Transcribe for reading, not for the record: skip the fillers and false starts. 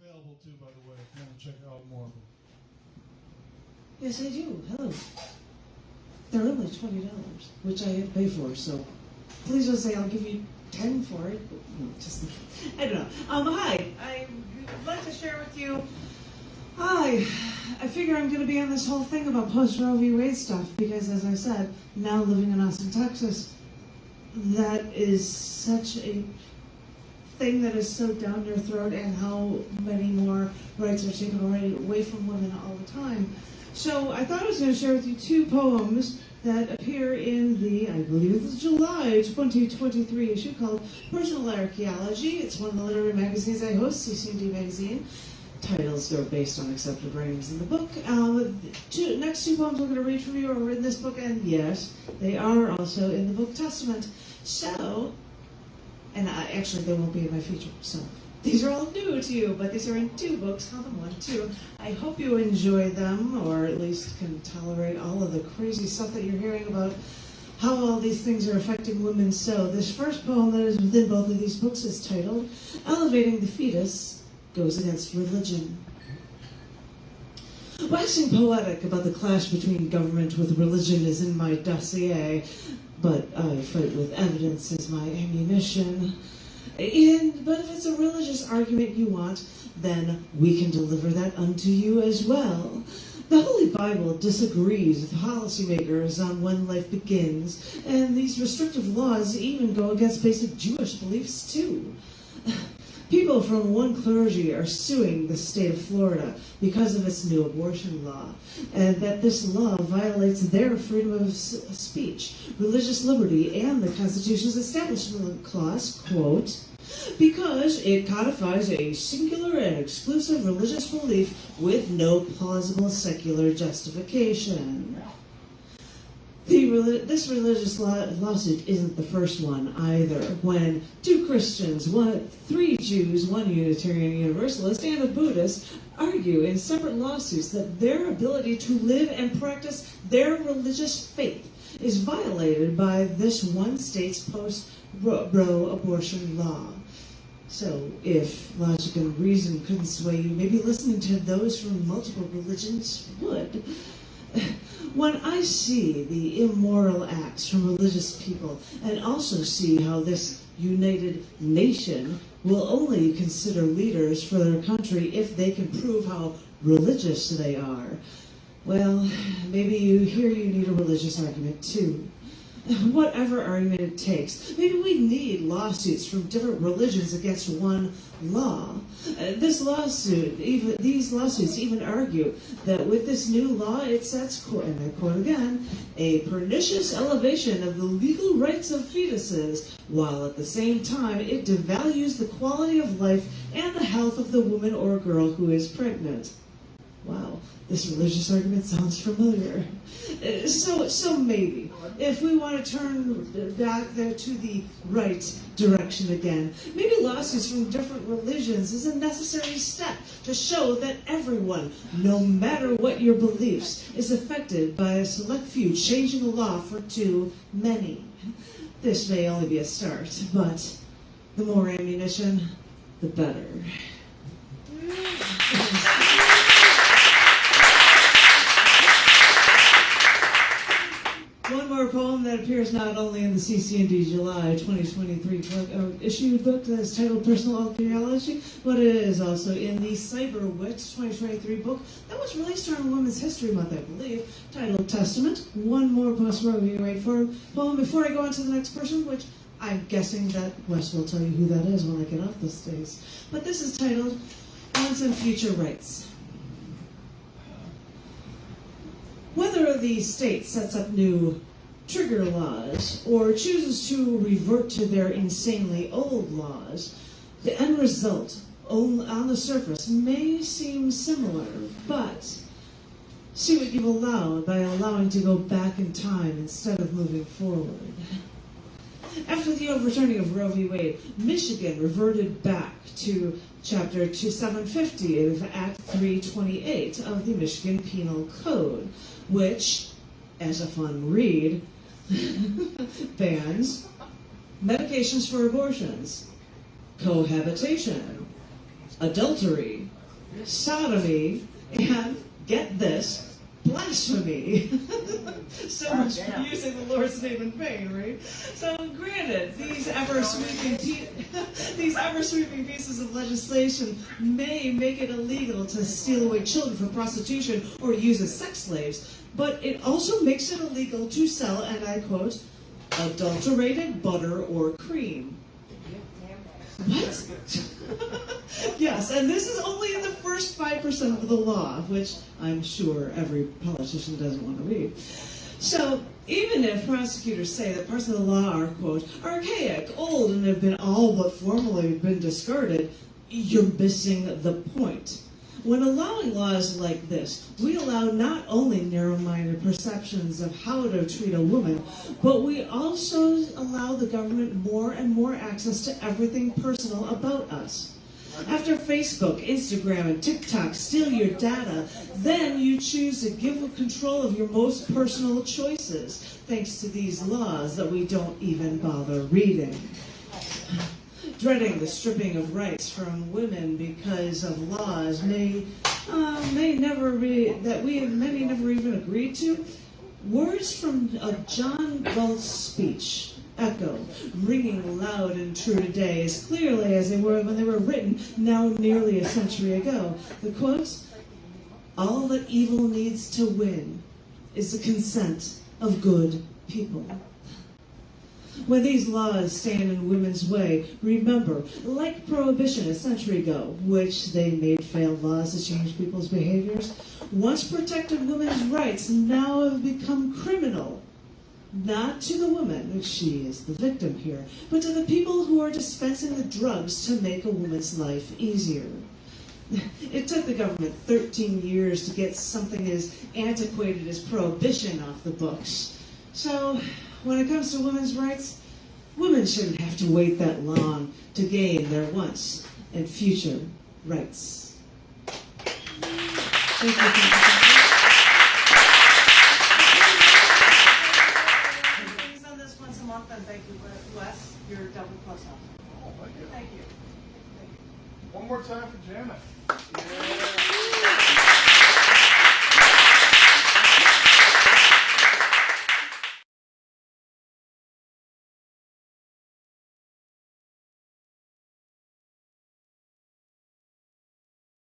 available too, by the way, if you want to check out more of them. Yes, I do. Hello. They're only $20, which I had to pay for, so please don't say I'll give you 10 for it. No, just, I don't know. Hi. I would like to share with you. Hi. I figure I'm going to be on this whole thing about post-Roe v. Wade stuff because, as I said, now living in Austin, Texas, that is such a thing that is so down your throat, and how many more rights are taken away from women all the time. So I thought I was going to share with you two poems that appear in the, I believe it's July 2023 issue called Personal Archaeology. It's one of the literary magazines I host, cc&d magazine. Titles are based on accepted writings in the book. Next two poems I'm going to read from you are in this book, and yes, they are also in the book Testament. So, and actually they won't be in my feature, so these are all new to you, but these are in two books, count them 1, 2. I hope you enjoy them, or at least can tolerate all of the crazy stuff that you're hearing about how all these things are affecting women. So this first poem that is within both of these books is titled, Elevating the Fetus Goes Against Religion. Waxing poetic about the clash between government with religion is in my dossier, but I fight with evidence as my ammunition. But if it's a religious argument you want, then we can deliver that unto you as well. The Holy Bible disagrees with policymakers on when life begins, and these restrictive laws even go against basic Jewish beliefs too. People from one clergy are suing the state of Florida because of its new abortion law, and that this law violates their freedom of speech, religious liberty, and the Constitution's Establishment Clause, quote, because it codifies a singular and exclusive religious belief with no plausible secular justification. This religious lawsuit isn't the first one either. When 2 Christians, 3 Jews, 1 Unitarian Universalist, and a Buddhist argue in separate lawsuits that their ability to live and practice their religious faith is violated by this one state's post-Roe abortion law. So if logic and reason couldn't sway you, maybe listening to those from multiple religions would. When I see the immoral acts from religious people, and also see how this united nation will only consider leaders for their country if they can prove how religious they are, well, maybe you need a religious argument too. Whatever argument it takes. Maybe we need lawsuits from different religions against one law. These lawsuits even argue that with this new law, it sets, and I quote again, a pernicious elevation of the legal rights of fetuses, while at the same time it devalues the quality of life and the health of the woman or girl who is pregnant. Wow, this religious argument sounds familiar. So maybe, if we want to turn back there to the right direction again, maybe lawsuits from different religions is a necessary step to show that everyone, no matter what your beliefs, is affected by a select few changing the law for too many. This may only be a start, but the more ammunition, the better. One more poem that appears not only in the cc&d July 2023 issue book that is titled Personal Archaeology, but it is also in the Cyber Wit 2023 book that was released during Women's History Month, I believe, titled Testament. One more post-Roe v. Wade poem before I go on to the next person, which I'm guessing that Wes will tell you who that is when I get off the stage. But this is titled Once and Future Rights. Whether the state sets up new trigger laws or chooses to revert to their insanely old laws, the end result on the surface may seem similar, but see what you've allowed by allowing to go back in time instead of moving forward. After the overturning of Roe v. Wade, Michigan reverted back to Chapter 2750 of Act 328 of the Michigan Penal Code, which, as a fun read, bans medications for abortions, cohabitation, adultery, sodomy, and, get this, blasphemy. So much for using the Lord's name in vain, right? So granted, these ever-sweeping pieces of legislation may make it illegal to steal away children for prostitution or use as sex slaves, but it also makes it illegal to sell, and I quote, adulterated butter or cream. What? Yes, and this is only in the first 5% of the law, which I'm sure every politician doesn't want to read. So, even if prosecutors say that parts of the law are, quote, archaic, old, and have been all but formally been discarded, you're missing the point. When allowing laws like this, we allow not only narrow-minded perceptions of how to treat a woman, but we also allow the government more and more access to everything personal about us. After Facebook, Instagram, and TikTok steal your data, then you choose to give control of your most personal choices, thanks to these laws that we don't even bother reading. Dreading the stripping of rights from women because of laws many never even agreed to. Words from a John Galt's speech echo, ringing loud and true today as clearly as they were when they were written now nearly a century ago. The quotes, all that evil needs to win is the consent of good people. When these laws stand in women's way, remember, like prohibition a century ago, which they made failed laws to change people's behaviors, once protected women's rights now have become criminal. Not to the woman, she is the victim here, but to the people who are dispensing the drugs to make a woman's life easier. It took the government 13 years to get something as antiquated as prohibition off the books. So, when it comes to women's rights, women shouldn't have to wait that long to gain their once and future rights. Thank you. Please on this once a month, and thank you, Wes. You're double plus up. Oh, thank you. Thank you. One more time for Janet.